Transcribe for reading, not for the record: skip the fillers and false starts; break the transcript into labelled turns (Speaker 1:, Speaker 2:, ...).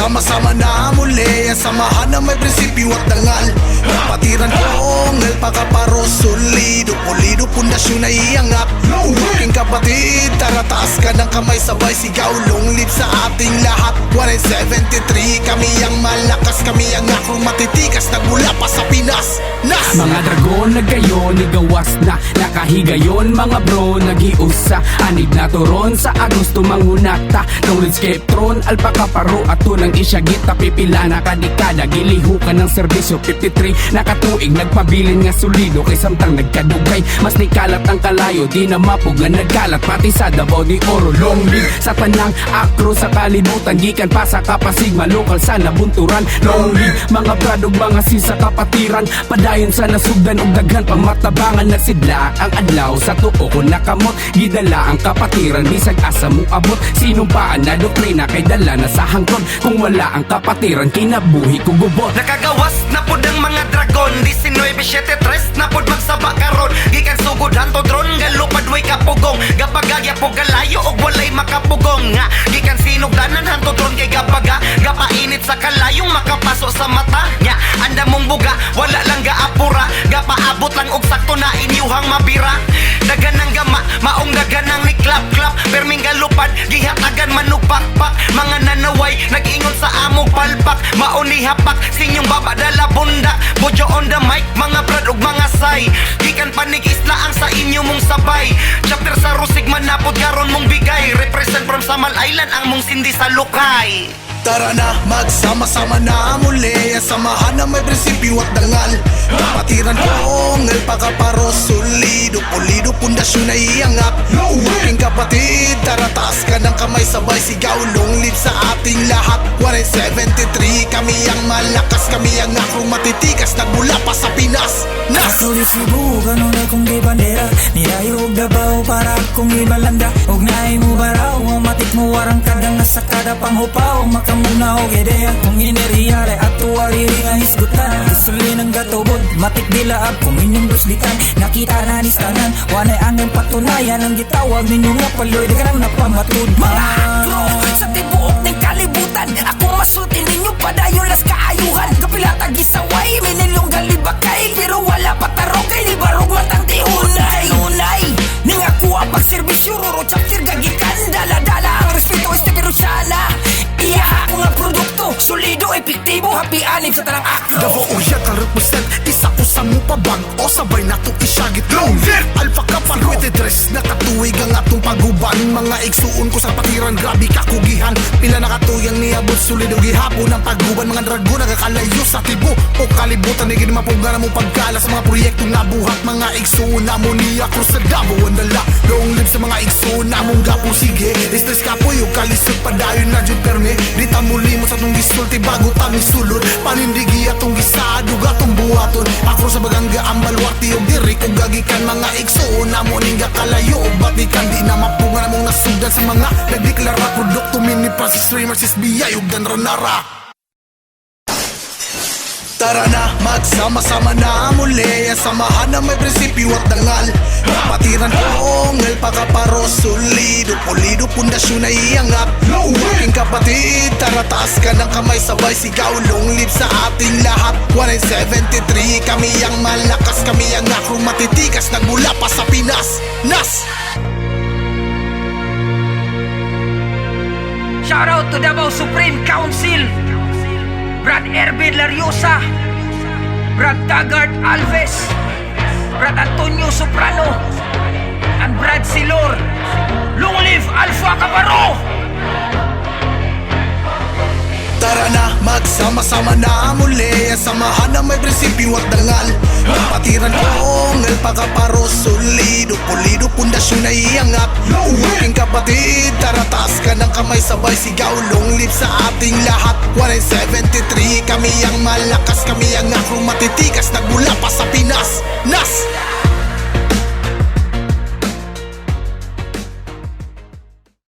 Speaker 1: magsama-sama na muli. Samahan na may prinsipyo at dangal. Kapatiran kong pagkaparo solido, pulido, pundasyon na iangat. Aking kapatid, tara taas ka ng kamay, sabay sigaw, long live sa ating lahat. 173, kami ang malakas, kami ang akong matitikas, nagmula pa sa Pinas. Nas!
Speaker 2: Mga dragon nagayon, nigawas na nakahigayon, mga bro nagiusa, anib na turon sa Agosto manghunata. Knowledge Skeptron, alpaka paro ato ng isyagita, pipila na kadikada, giliho ka ng serbisyo. 53 nakatuig, nagpabilin nga solido, kay samtang nagkadugay, mas nikalat ang kalayo, di na mapug nga nagkalat, pati sa Davao de Oro. Long live sa tanang akro sa kalibutan, gikan pa sa Kapasigma, lokal sa nabunturan. Long live mga bradog, mga sisa kapatiran, padayon sa nasugdan og daghan pamatabangan. Nagsidla ang adlaw sa tuo ko nakamot, gidala ang kapatiran bisag asa mo abot. Sinumpaan na doktrina kay dala na sa hangkod, kung wala ang kapatiran kinabuhi ko gubot.
Speaker 3: Nakagawas na pud ang mga dragon, 1973 na pud magsaba karon. Gikan sugod hanto dron, galupad way kapugong, gapagagya po galayo og walay makapugong nga. Gikan sinugdanan hanto dron kay gapaga, gapainit sa kalayong makapaso sa mata nya. Anda mong buga, wala lang gaapura, gapaabot lang og sakto na inyuhang mabira. Dagan ng gama, maong dagan ng ni klap-klap, perming galupad, gihatagan manugpakpak. Mga nanaway, nag-ingon sa amog palpak, mauni hapak, sinyong baba dala bundak. Bojo on the mic, mga brad ug mga say, gikan panig isla ang sa inyo mong sabay. Chapter sa Rusig manapod karon mong bigay, represent from Samal Island ang mong sindi sa Lukay.
Speaker 1: Tara na, magsama-sama na muli. Samahan na may prinsipyo at dangal. Kapatiran kong pagkaparo solido, pulido, pundasyon na iangat. Aking kapatid, tara taas ka ng kamay, sabay sigaw, long live sa ating lahat. 173, kami ang malakas, kami ang akong matitikas, nagmula pa sa Pinas. Nas!
Speaker 4: Sulit Cebu, ganun na kong di bandera, nirayo og Davao para kong ibalanda. Og naay mo baraw, matik mo warang kadang nasa kada panghupaw. Makamuna og ideya, kung ineriya ay ato ariri nga hisgutan. Isuli ng gatobod, matik dilaab, kung inyong duslitan. Nakita na ni stanan, wanay angin patunayan. Ang gitawag ninyo nga paloy, dagang napamatud.
Speaker 5: Mga agro, sa tibuok ng kalibutan, ako masutin ninyo padayon las kaayuhan. Kapilata gisaway, minilyong galibakay, pero wala patarokay, ni barog matang tiunay. Unay, ning ako ang pagserbisyo, ruro chapter gagikan, dala-dala ang respeto, pero sana iya ako nga produkto, solido, epektibo, happy anib sa tanang akro.
Speaker 1: Davao Uryat ang represent, isa ko sa mo pabang, o sabay na to isyagit. Long live Alpha Kapal 23, nakatuig ang atong paguban. Mga igsuon ko sa patiran, grabe kakugihan. Pila nakatuyang niabot, solido gihapon ang paguban. Mga dragon nagakalayo sa tibo o kalibutan, higit mapuga na mong pagkala sa mga proyektong nabuhat. Mga igsuon na mo niya cross sa Davao ang dala. Long live sa mga igsuon na mong gapong sige, istres kapoy o kalisod padayon na dyan perme. Dita muli mo sa tong gisulti bago tami sulod, panindigi atong gisadug atong buhaton. Akro sa bagangga ang balwati o diri kung gagikan. Mga igsuon na mo ning kalayo o batikan, di na mapunga na mong nasugdan sa mga nagdeklara produkto mini pa si streamers SBI ug dan ranara. Tara na, magsama-sama na muli. Samahan na may prinsipyo at dangal. Kapatiran kong pagkaparo solido, pulido, pundasyon na iangat. Aking kapatid, tara taas ka ng kamay, sabay sigaw, long live sa ating lahat. 173, kami ang malakas, kami ang akong matitikas, nagmula pa sa Pinas. Nas!
Speaker 5: Shout out to Davao Supreme Council, Brad Ervin Lariosa, Brad Taggart Alves, Brad Antonio Soprano, and Brad Silor. Long live Alpha Caparo!
Speaker 1: Tara na, magsama-sama na muli. Samahan na may prinsipyo at dangal. Kapatiran kong pagkaparo solido, pulido, pundasyon na iangat. Aking kapatid, tara taas ka ng kamay, sabay sigaw, long live sa ating lahat. 173, kami ang malakas, kami ang akong matitikas, nagmula pa sa Pinas. Nas!